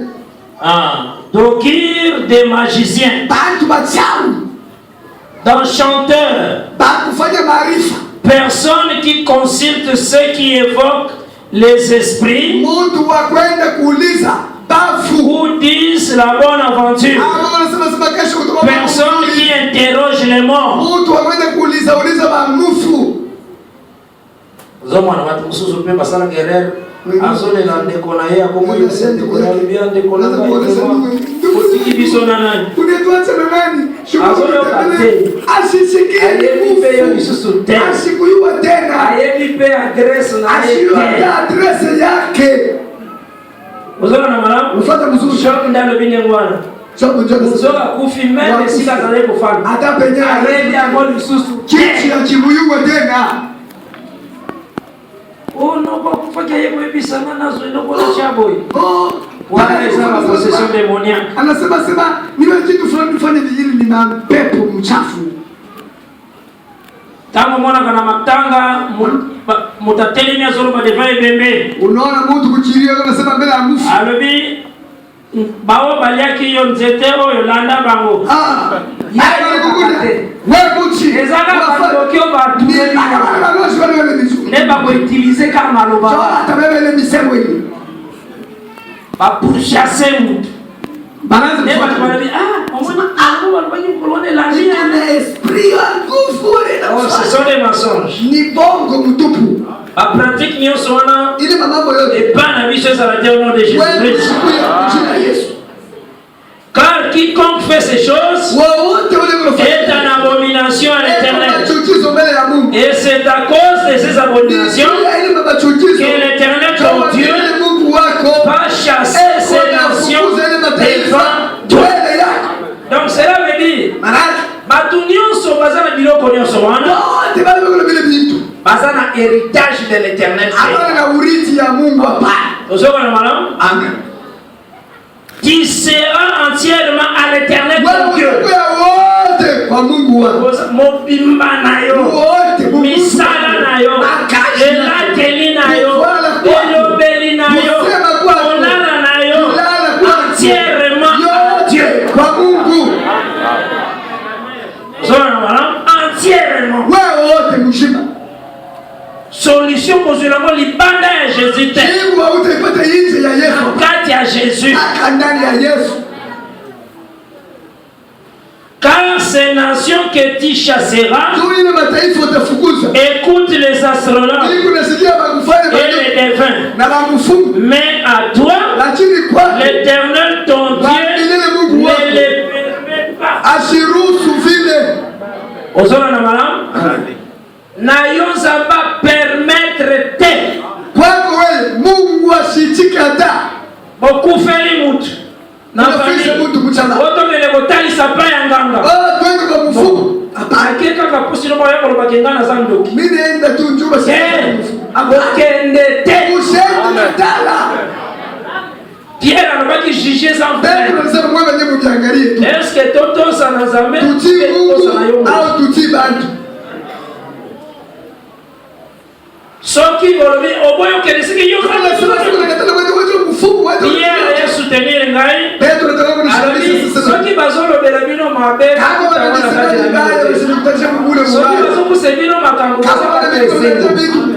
dokir des magiciens bantu bachawi d'enchanteurs bakufanya maarifa personne qui consulte ceux qui évoquent les esprits mtu wa kwenda kuuliza bafu ou disent la bonne aventure personne qui interroge les morts mtu wa kwenda kuuliza manufu zomwana watu mususu pe basala guerre azole na ndeko na yeye akomo yose ndeko na libia ndeko na utiki bisona nani unetwacha na nani azole okate asisikie ayebi pe yo misusu te asikuyua tena ayebi pe adresse na yeye adresse yake uzoka na mara ufata mzuri shop ndalo binengwana uzoka kufi meme sika zale kufanya hata penya ayebi angoli misusu kichi ya chibuyua tena no kwa kufanya yeye kubisana nazo ndoko na chaboy wala isema possession demoniaque anasema niwe kitu fulani tufanye vijini ni mapepo mchafu tangu mwana kana matanga mutatelemia zoro badevai bembe unaona mtu kuchiria anasema mbele ya mufu alobi bao baliaki yo nzete oyo landa bango wewe muchi ezaka bandokio batu ne bakoutilize kama maloba hata wewe ile misemo hii bapourchasser mutu ne batu banabi omona ango balobaki kolone landi esprit ya nguvu ce sont des mensonges ni bongo mtupu pratique nyonso wana ile mambo yote epana biso ezala te au nom de Jésus-Christ. Car quiconque fait ces choses est en abomination à l'Éternel. Et c'est à cause de ces abominations que l'Éternel ton Dieu va chasser ces nations devant toi. Donc cela veut dire batu nyonso baza na biloko nyonso wana baza na héritage de l'Éternel. Amen. Qui sera entièrement à l'Éternel ton Dieu. Mobimba na yo, misala na yo, elateli na yo, elobeli na yo, onala na yo, entièrement à Dieu. Entièrement. Solution pour cela, libanda ya Jésus. Kati ya Jésus. Car ces nations que tu chasseras écoute les astrologues et les devins. Mais à toi, l'Éternel ton Dieu ne les Ozona na malam. Na yonzamba permettre te. Kwako wewe Mungu asichikata. Okufeli mutu. Na fanya mtu mchana. Woto mele kotali sapa ya nganga. Oh, twende kwa mfuko. Akeka kapusi no moyo ko bakengana zandoki. Mimi naenda tu njuma sasa. Akokende te. Ushende tala. Pierre anabaki juger sans faire. Ndio nasema mwe wenyewe mjiangalie tu. Est-ce que toto sana zambe? Tuti Mungu au tuti bantu. Soki bolobi oboyo kenisiki yo kana sema nakatala wewe mfuko wewe. Pierre ya soutenir ngai. Petro nataka kunishauri sasa. Soki bazolo bela bino mabe. Kama wanasema ni mbaya usinikutashe Mungu ule mbaya. Soki bazoku sebino makambo. Kama wanasema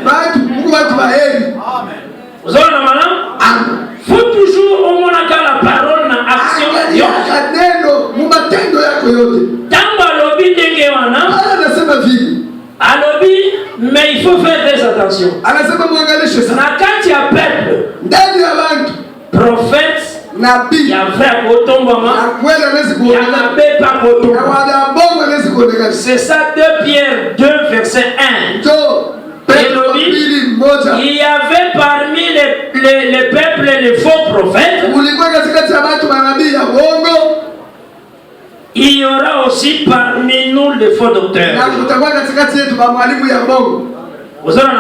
bantu Mungu watu baheri. Amen. Uzona maana? Amen. Faut toujours au moins la parole na action yote. Neno mumatendo yako yote. Tango alobi ndenge wana. Anasema vipi? Alobi mais il faut faire des attentions. Anasema muangalishe sana. Na kati ya peuple. Ndani ya bantu. Prophète. Nabii. Ya frère kotomba ma. Kweli anaweza kuonekana. Ya nabii pa kotomba. Na wada bongo anaweza kuonekana. C'est ça 2 Pierre 2 verset 1. Jo. Il y avait parmi les peuples les faux prophètes. Il y aura aussi parmi nous les faux docteurs. Vous avez un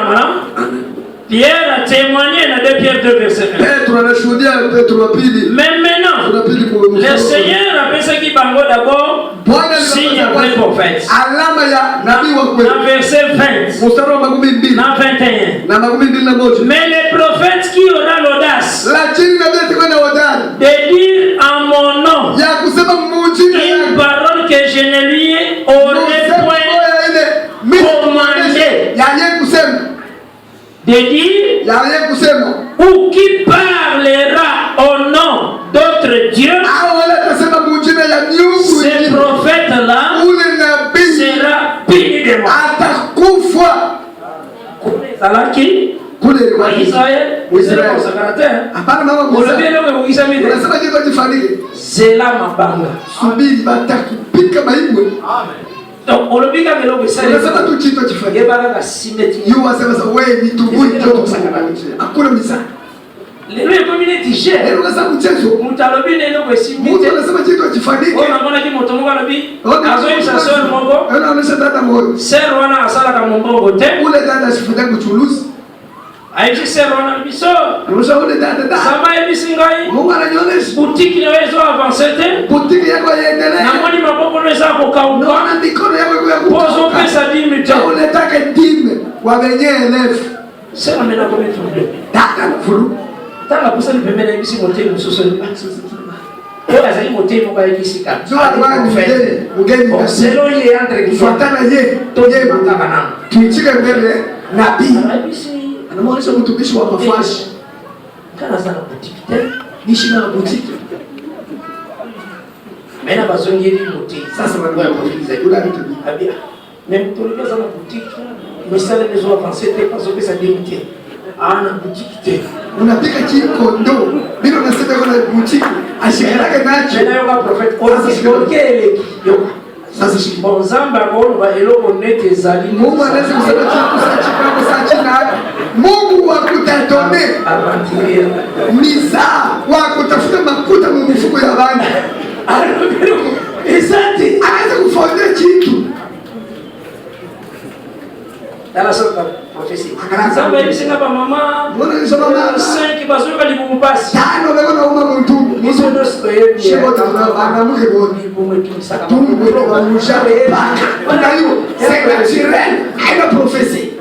Pierre a témoigné dans 2 Pierre 2 verset 1. Mais maintenant, le Seigneur a pensé qu'il bango d'abord signe après prophète. Dans verset 20. Dans 21. Mais les prophètes qui aura l'audace de dire en mon nom une parole que je ne lui aurais point commandée. De dire ou qui parlera au nom d'autres dieux, ce prophète-là sera puni de mort. Salaki Israël, c'est là ma banga. Donc, on le dit que l'homme est il y a symétrie. Les communautés gèrent. Mutalobi n'est pas symétrique. On a mon ami Motomo Galabi. Azo est sa sœur Mongo. Sœur Wana Asala Kamongo Gote. Aïe sœur Wana Biso. Sama Ebisingai. Boutique ne réseau avancé. Namoni Maboko ne sa Kokauka. Poso pesa 10 minutes. C'est la menace comme tout. Tanga pusa ni pembele ibisi moteli musosoli oya zali moteli moko ibisi ka selo ye entre kifuatana ye toye mataka na tuichike mbele nabii anamwonyesha mtumishi wa mafashi kana sana boutique nishi na boutique mena bazongeri moteli sasa mwana profiliza yule abia même tolika sana boutique mais ça les besoins avancer parce que ça limité ana boutique unapika chikondo bila unasema kuna boutique ashiraka nacho na yoga prophet osikokele yo sasa shi bonzamba bolo ba eloko nete zali Mungu anaweza kusema chakula Mungu akutatone avantiria misa wako tafuta makuta mu mifuko ya bana esante anaweza kufanya kitu dala sota prophecy samba hivi singa ba mama mbona hizo mama 5 bazuka libumupasi tano leo na uma mtu hizo ndo story shebo ana mke bodi bumetumisa kama tumbo wa mshare bana hiyo sema chirene haina prophecy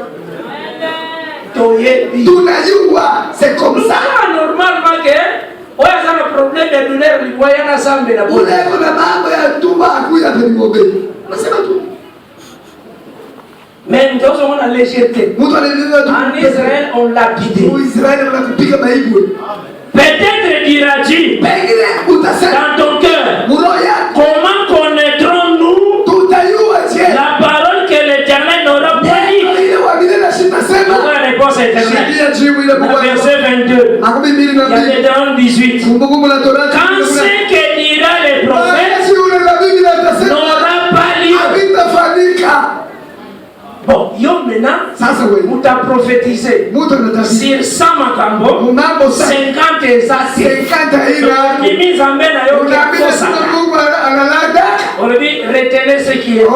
toye tunajua c'est comme ça normalement que oya sana problème ya douleur liwayana sambe na bodi kuna mambo ya tumba akuya penimobe nasema tu. Mais nous avons la légèreté. En Israël, on l'a pidé. Peut-être diras-tu dans ton cœur, comment connaîtrons-nous la parole que l'Éternel n'aura pas dit? La réponse est éternelle. Verset 22. Il y a dans 18. Quand ce que dira les prophètes n'aura pas lieu, Bon, yo maintenant, vous t'as prophétisé sur 100 makambo, 50 exacts. 50 mise en main à yo. On lui dit, retenez ce qui est.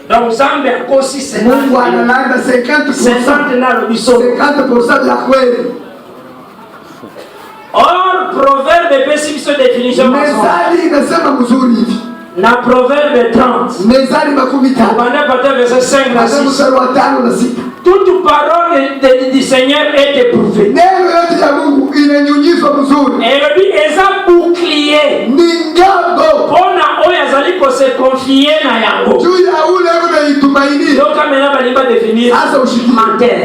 Donc, Zambé a aussi 50% de la kweli. Or, proverbe pesimise définition mezali inasema mzuri hivi. Na proverbe 30. Mezali makumi tano. Verset 5 na 6. Toute parole du Seigneur est éprouvée. Neno yote ya Mungu inanyunyizwa mzuri. Et lui eza bouclier. Ningambo. Pona oya zali ko se confier na yango. Juu ya ule unaitumainia. Donc amena baliba définir. Asa ushiki. Menteur.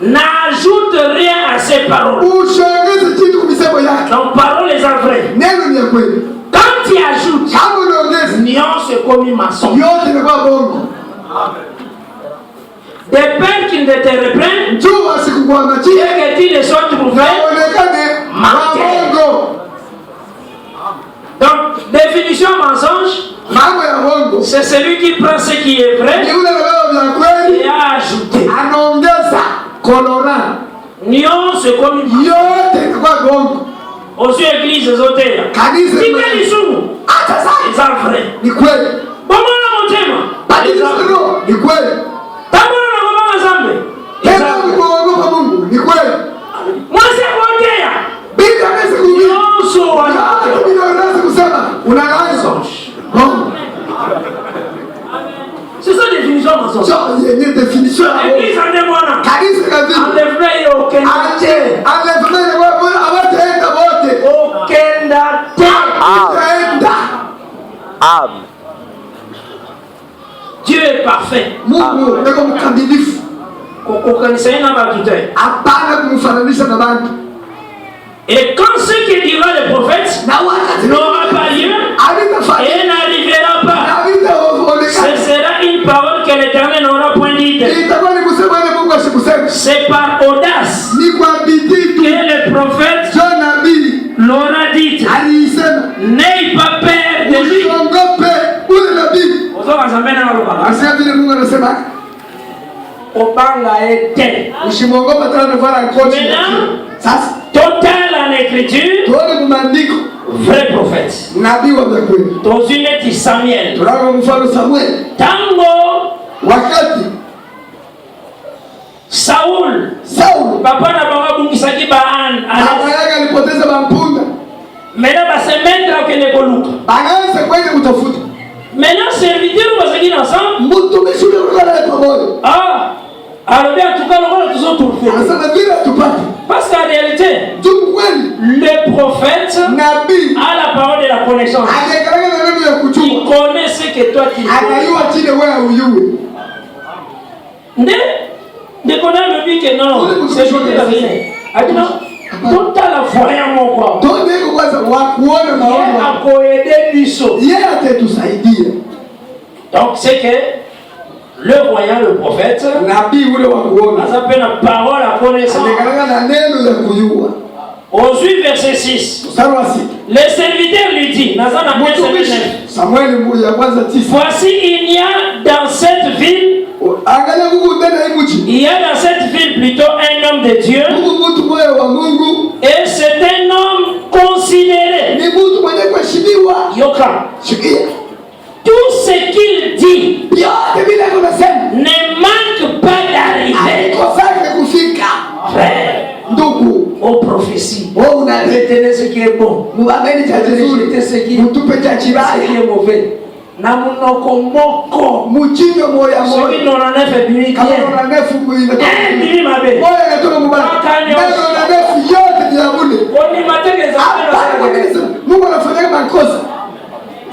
N'ajoute rien à ces paroles. Ushongeze kitu kumisemo yake. Donc parole est vraie. Neno ni ya kweli. Quand tu ajoutes, nuance comme mensonge. Yote ni kwa bongo. Des pères qui ne te reprennent, et que tu ne sois trouvé menteur. Donc, définition mensonge, c'est celui qui prend ce qui est vrai et a ajouté. Nuance comme aussi église ésoterique. Qui est sous? C'est vrai. Comment la montée? Moi c'est Bondea. C'est ça définition mensonge. Définition. Église en démoina. Enlève-le aucun Amen. Dieu est parfait. Et quand ce que dira le prophète n'aura pas lieu et n'arrivera pas, ce sera une parole que l'Éternel n'aura point dite. C'est par audace que le prophète l'aura dite. N'ayez pas peur de lui. Obanga était. Total en écriture, vrai prophète. Dans une lettre Samuel. Tango. Saul. Papa n'a pas bungisa ki baan. Maintenant va se mettre au Kenekoluka. Maintenant serviteur va se dire ensemble. Ah. Alors bien en tout cas, on va toujours trouver. Parce qu'en réalité, le prophète a la parole de la connaissance. Il connaît ce que toi tu connais. Ne connaît le but que non, c'est ce que tu as dit. Non, tout à la voyant mon corps. Il a aidé Bisso. Donc c'est que le voyant le prophète, a appelé la parole à connaissance. Au 8 verset 6, le serviteur lui dit, voici il y a dans cette ville, plutôt un homme de Dieu, et c'est un homme considéré. Yoka. Tout ce qu'il dit ne manque pas d'arriver. Frère, aux prophéties, retenez ce qui est bon, retenez ce qui est mauvais. Namunoko mujinyo moya moya. Celui dont la nef est bien. Bini mabe. Mungu anafanya makosa.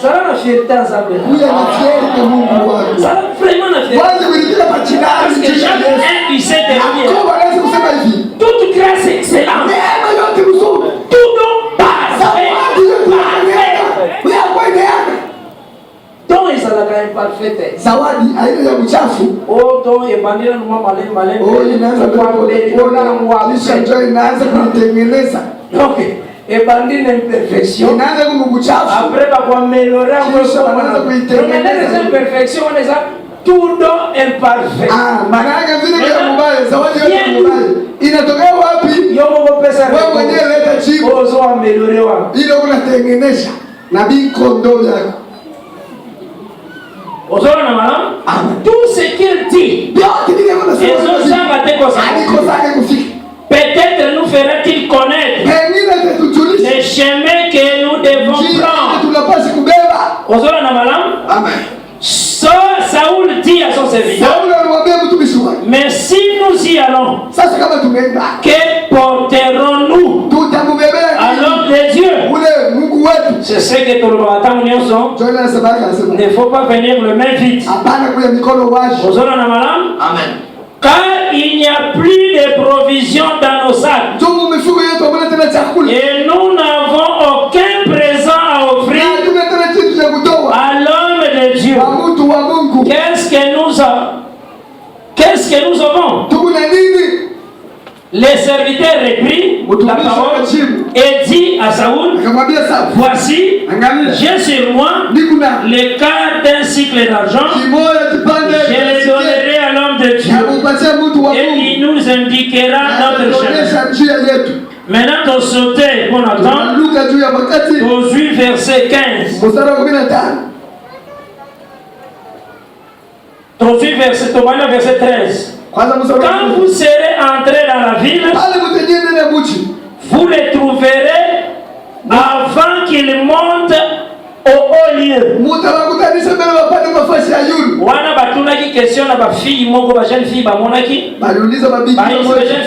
Sana na fierté nzambe. Huyu ana fierté Mungu wake. Sana vraiment na fierté. Wazi kulikia pachina. Parce que chaque un du sait derrière. Kwa wanaweza kusema hivi. Toute grâce est excellente. Neema yote mzuri. Tout don parfait. Wewe kwa ideana. Donc ils sont quand même parfaits. Zawadi aina ya mchafu. Oh donc ebandila numa malema. Oh inaanza kwa kuona mwa alisha join inaanza kutengeneza. Okay. et bandit l'imperfection. Après, va améliorer les imperfections, on les a tout don imparfait. Inatokea wapi? Wewe mwenyewe leta jibu. Ile unatengenesha nabii kondoo yako. Tout ce qu'il dit, peut-être nous fera-t-il connaître les chemins que nous devons prendre. Amen. Saoul dit à son serviteur, mais si nous y allons, que porterons-nous à l'homme de Dieu? C'est ce que tout le monde ne faut pas venir le main vide. Amen. Car il n'y a plus de provision dans nos sacs. Et nous n'avons aucun présent à offrir à l'homme de Dieu. Qu'est-ce que nous avons? Les serviteurs reprit la parole et dit à Saoul, voici, j'ai sur moi le quart d'un cycle d'argent, je le donnerai à l'homme de Dieu et il nous indiquera notre chemin. Maintenant, on sautait, on attend, Josué verset 15. Josué verset 13. Quand vous serez entrés dans la ville, vous les trouverez avant qu'ils montent au haut lieu. Wana batuna ki question na ba fille moko ba jeune fille ba monaki. Ba jeune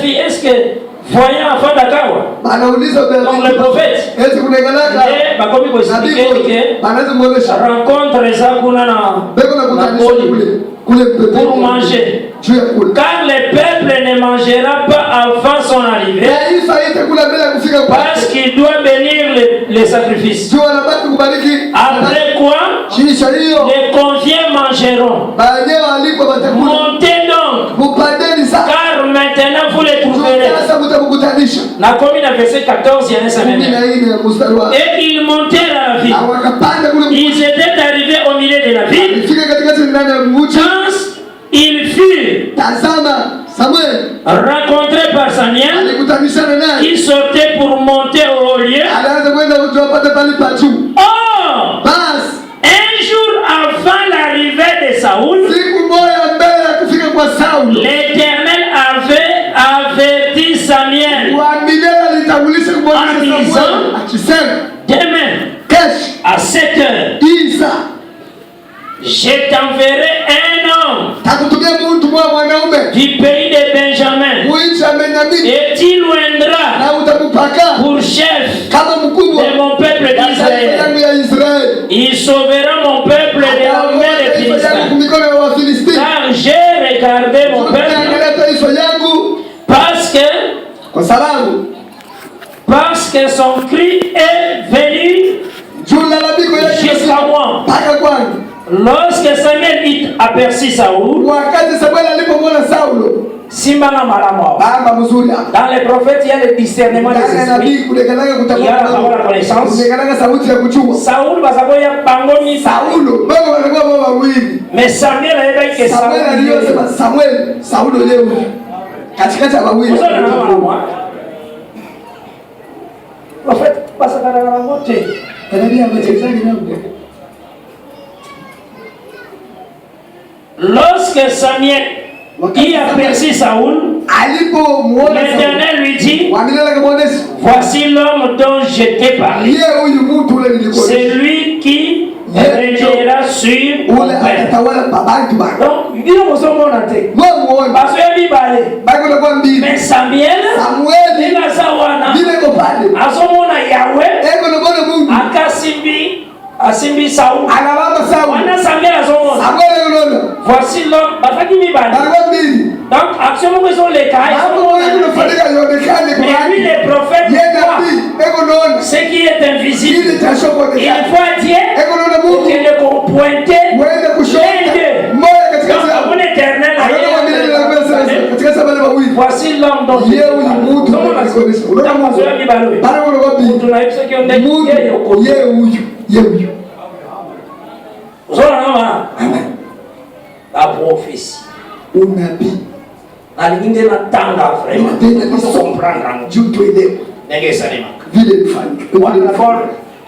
fille, est-ce que voyant enfant d'Akawa? Comme le prophète. Et ba komi ko expliquer que rencontre ça kuna na pour manger. Car le peuple ne mangera pas avant son arrivée, parce qu'il doit bénir les sacrifices. Après quoi, les conviés mangeront. Montez donc, car maintenant vous les trouverez. La commune a verset 14, il y a un semaine. Et ils montèrent à la ville. Ils étaient arrivés au milieu de la ville. Il fut rencontré par Samuel qui sortait pour monter au haut lieu. Or, un jour avant l'arrivée de Saoul, l'Éternel avait averti Samuel en disant, demain à 7 heures, je t'enverrai un homme du pays de Benjamin et tu viendra pour chef de mon peuple d'Israël. Il sauvera mon peuple de la main des Philistins. Car j'ai regardé mon peuple parce que son cri est venu jusqu'à moi. Lorsque Samuel aperçut Saoul, dans les prophètes, il y a le discernement des esprits, il y a la connaissance. Saoul va savoir Saoul. Mais Samuel avait dit que Saoul. Prophète, passe à la montée. Lorsque Samuel y aperçut Saoul, l'Éternel lui dit, voici l'homme dont je t'ai parlé. C'est lui qui régnera sur mon père. Donc, mais Samuel, il a sawana, asomona Yahweh, Asimbi Saoul, wana Samuel asomona. Voici l'homme, donc absolument ils ont les cas, mais lui les prophètes voient ce qui est invisible. Il voit Dieu pour qu'il le pointe l'un d'eux. Donc mon Éternel, voici l'homme dont La prophétie.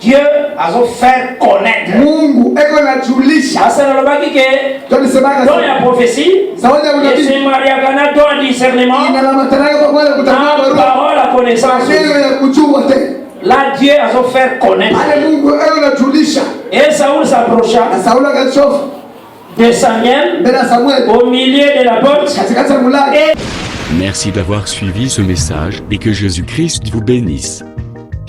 Dieu a fait connaître. Dans la prophétie, et c'est Maria Gana dans le discernement, dans la parole, la connaissance. Là, Dieu a fait connaître. Et Saoul s'approcha de Samuel au milieu de la porte. Merci d'avoir suivi ce message et que Jésus-Christ vous bénisse.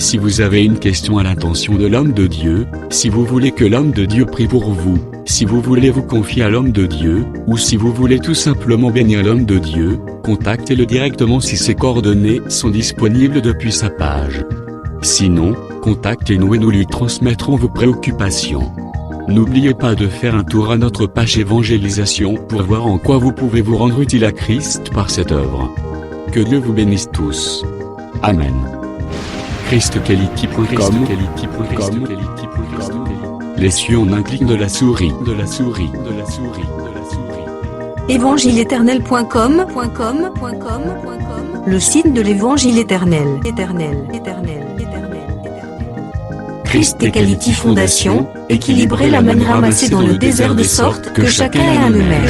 Si vous avez une question à l'intention de l'homme de Dieu, si vous voulez que l'homme de Dieu prie pour vous, si vous voulez vous confier à l'homme de Dieu, ou si vous voulez tout simplement bénir l'homme de Dieu, contactez-le directement si ses coordonnées sont disponibles depuis sa page. Sinon, contactez-nous et nous lui transmettrons vos préoccupations. N'oubliez pas de faire un tour à notre page évangélisation pour voir en quoi vous pouvez vous rendre utile à Christ par cette œuvre. Que Dieu vous bénisse tous. Amen. ChristQuality.com. Les cieux en un clic de la souris. Évangile-éternel.com. Le site de l'évangile éternel. ChristQuality Fondation, équilibrer la manne ramassée dans le désert de sorte que chacun ait un numère.